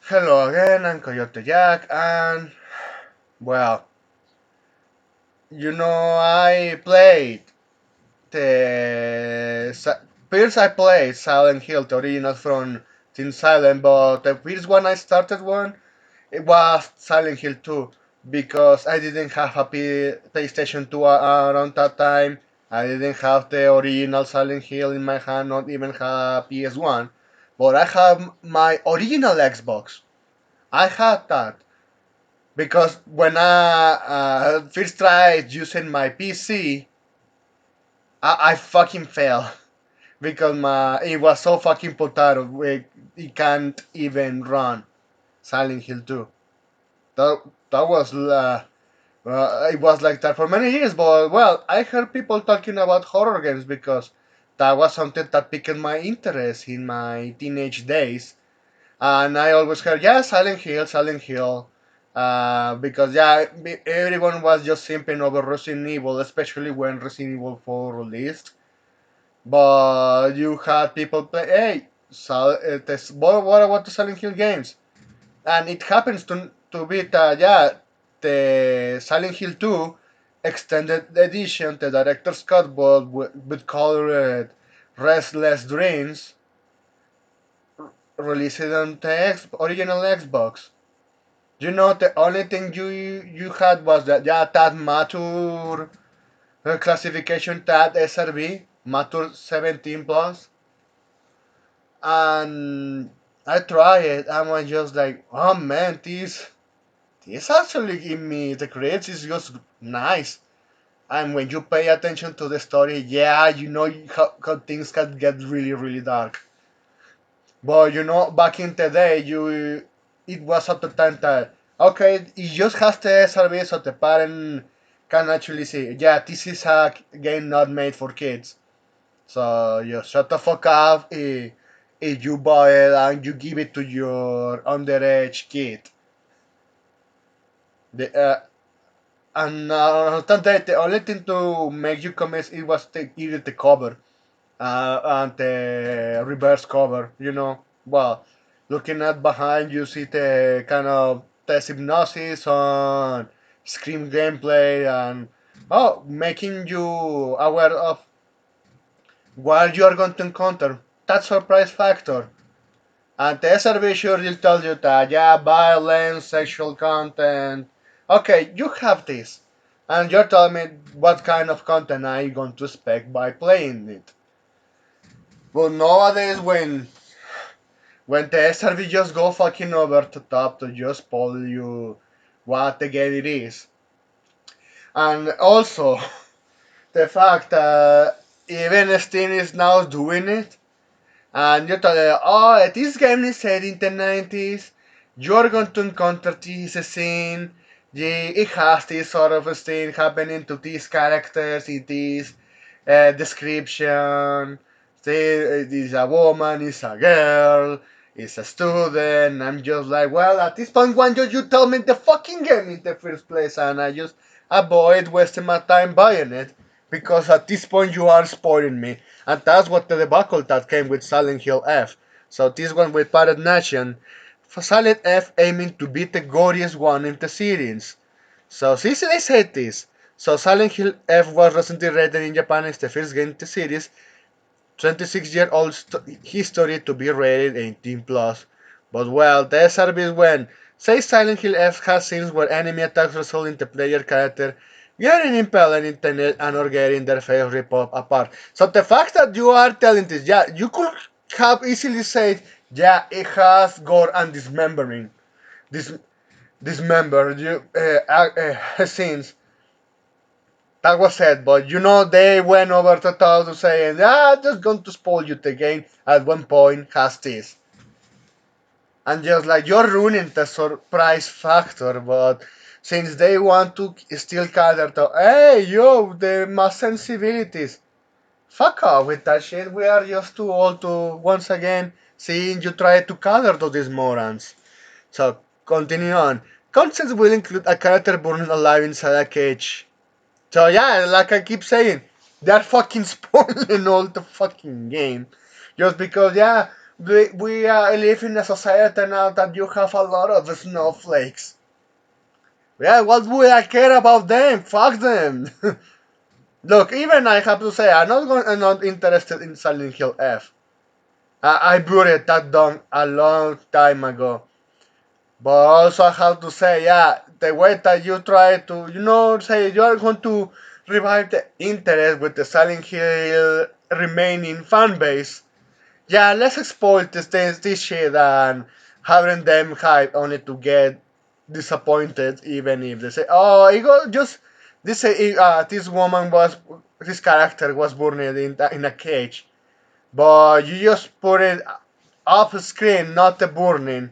Hello again, I'm Coyote Jack, and well, I played the first I played Silent Hill, the original from Team Silent, but the first one I started one it was Silent Hill 2 because I didn't have a PlayStation 2 around that time. I didn't have the original Silent Hill in my hand, not even have PS1, but I have my original Xbox. I had that. Because when I first tried using my PC, I fucking failed because it was so fucking potato. It can't even run Silent Hill 2. That that was it was like that for many years. But well, I heard people talking about horror games because that was something that piqued my interest in my teenage days. And I always heard, yeah, Silent Hill, Silent Hill. Because, yeah, everyone was just simping over Resident Evil, especially when Resident Evil 4 released. But you had people play, hey, what about the Silent Hill games? And it happens to be that, yeah, the Silent Hill 2 extended edition, the director's cut, but with colored Restless Dreams, released on the original Xbox. The only thing you had was that, yeah, that mature classification, that SRB, mature 17 plus, and I tried it. And I was just like, oh man, this actually give me the grades is just nice. And when you pay attention to the story, yeah, how things can get really really dark. But back in the day, it was at the time that okay, it just has the service so the parent can actually see. Yeah, this is a game not made for kids. So you shut the fuck up if you buy it and you give it to your underage kid. The, and that the only thing to make you commit it was to give it the cover and the reverse cover. Well, looking at behind, you see the kind of the hypnosis on screen gameplay and making you aware of what you are going to encounter. That surprise factor. And the SRB sure will tell you that, yeah, violence, sexual content. Okay, you have this. And you're telling me what kind of content are you going to expect by playing it. Well, nowadays, when the SRV just go fucking over the top to just spoil you what the game it is. And also, the fact that even Steam is now doing it, and you tell them, oh, this game is set in the 90s, you're going to encounter this scene, yeah, it has this sort of a thing happening to these characters in this description. Say it's a woman, it's a girl, it's a student. I'm just like, well, at this point, why don't you tell me the fucking game in the first place? And I just avoid wasting my time buying it because at this point you are spoiling me. And that's what the debacle that came with Silent Hill F. So this one with Pirate Nation, for Silent F aiming to be the goriest one in the series. So since they said this, so Silent Hill F was recently rated in Japan as the first game in the series, 26-year-old history to be rated 18 plus. But well, the service when say Silent Hill F has scenes where enemy attacks result in the player character getting impaled on internet and or getting their face ripped apart. So the fact that you are telling this, yeah, you could have easily said, yeah, it has gore and dismembering. This dismembered you scenes. That was it, but they went over the top to saying, just going to spoil you the game at one point has this. And just like, you're ruining the surprise factor, but since they want to still cater to, hey, yo, my sensibilities, fuck off with that shit. We are just too old to, once again, seeing you try to cater to these morons. So, continue on. Content will include a character burning alive inside a cage. So yeah, like I keep saying, they're fucking spoiling all the fucking game. Just because, yeah, we live in a society now that you have a lot of snowflakes. Yeah, what would I care about them? Fuck them. Look, even I have to say, I'm not interested in Silent Hill F. I buried that down a long time ago. But also I have to say, yeah, the way that you try to, say you are going to revive the interest with the Silent Hill remaining fan base. Yeah, let's exploit this shit and having them hype only to get disappointed, even if they say, oh, it go just this woman was this character was born in a cage, but you just put it off screen, not the burning,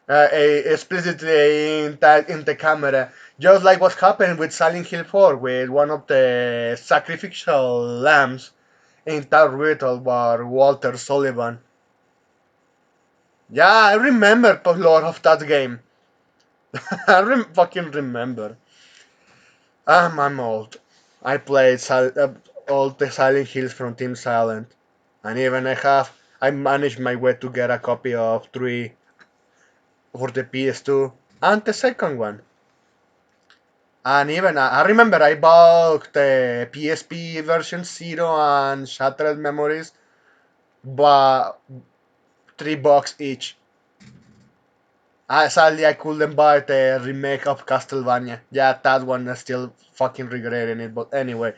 explicitly in the camera, just like what happened with Silent Hill 4 with one of the sacrificial lambs in that ritual by Walter Sullivan. Yeah, I remember a lot of that game. Fucking remember. I'm old. I played all the Silent Hills from Team Silent, and even I managed my way to get a copy of 3 for the PS2 and the second one. And even I remember I bought the PSP version Zero and Shattered Memories, but $3 each. Sadly, I couldn't buy the remake of Castlevania. Yeah, that one I still fucking regretting it. But anyway,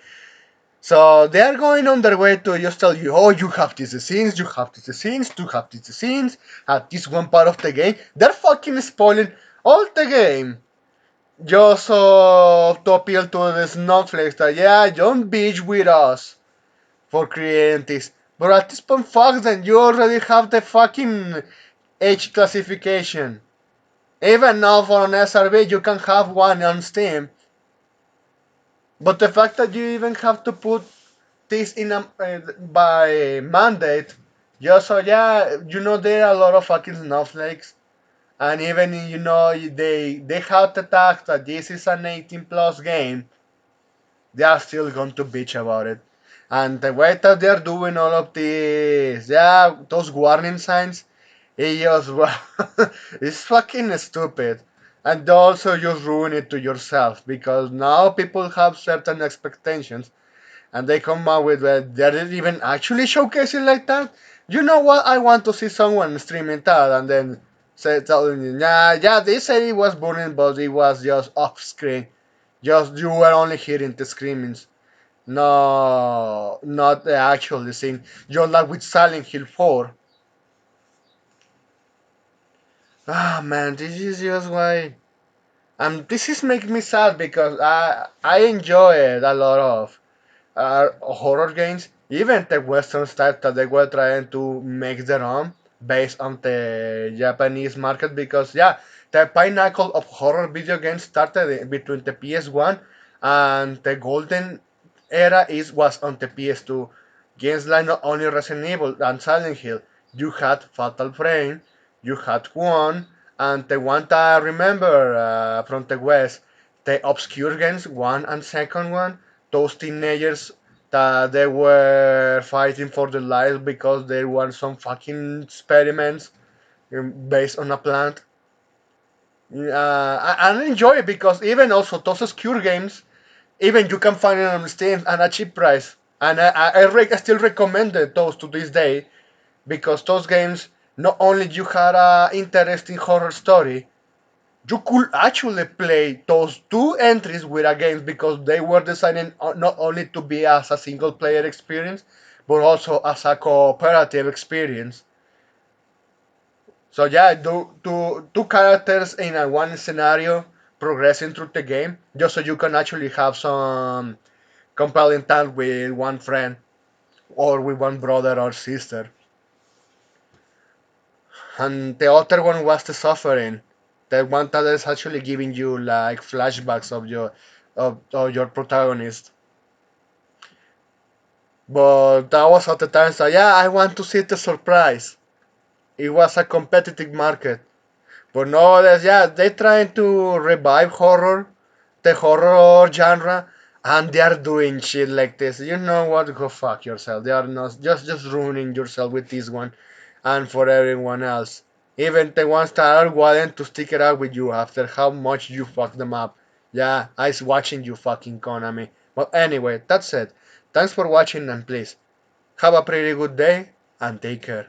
so they are going on their way to just tell you, oh, you have these scenes, you have these scenes, you have these scenes at this one part of the game. They're fucking spoiling all the game just to appeal to the snowflakes that yeah, don't bitch with us for creating this. But at this point, fuck them. You already have the fucking age classification. Even now for an SRB, you can have one on Steam. But the fact that you even have to put this in by mandate, just so yeah, there are a lot of fucking snowflakes, and even they have the tag that this is an 18 plus game, they are still going to bitch about it. And the way that they're doing all of this, yeah, those warning signs, it just, it's fucking stupid. And also just ruin it to yourself because now people have certain expectations and they come out with they're even actually showcasing like that. You know what? I want to see someone streaming that and then telling you, yeah, they said it was burning, but it was just off screen. Just you were only hearing the screamings. No, not the actual scene. Just like with Silent Hill 4. Ah man, this is just why. This is making me sad because I enjoy it a lot of horror games, even the Western style that they were trying to make their own based on the Japanese market. Because yeah, the pinnacle of horror video games started between the PS1 and the golden era is was on the PS2. Games like not only Resident Evil and Silent Hill, you had Fatal Frame, you had one, and the one that I remember from the West, the obscure games, one and second one, those teenagers that they were fighting for their lives because they want some fucking experiments based on a plant. I enjoy it because even also those obscure games, even you can find it on Steam at a cheap price. And I still recommend those to this day because those games not only you had a interesting horror story, you could actually play those 2 entries with a game because they were designed not only to be as a single player experience but also as a cooperative experience. So yeah, two characters in a one scenario progressing through the game just so you can actually have some compelling time with one friend or with one brother or sister. And the other one was the suffering, the one that is actually giving you like flashbacks of your protagonist. But that was at the time, so yeah, I want to see the surprise. It was a competitive market. But nowadays, yeah, they're trying to revive the horror genre, and they are doing shit like this. You know what? Go fuck yourself. They are not just ruining yourself with this one. and for everyone else. Even the ones that are willing to stick it out with you after how much you fuck them up. Yeah, I's watching you fucking Konami. But anyway, that's it. Thanks for watching and please have a pretty good day and take care.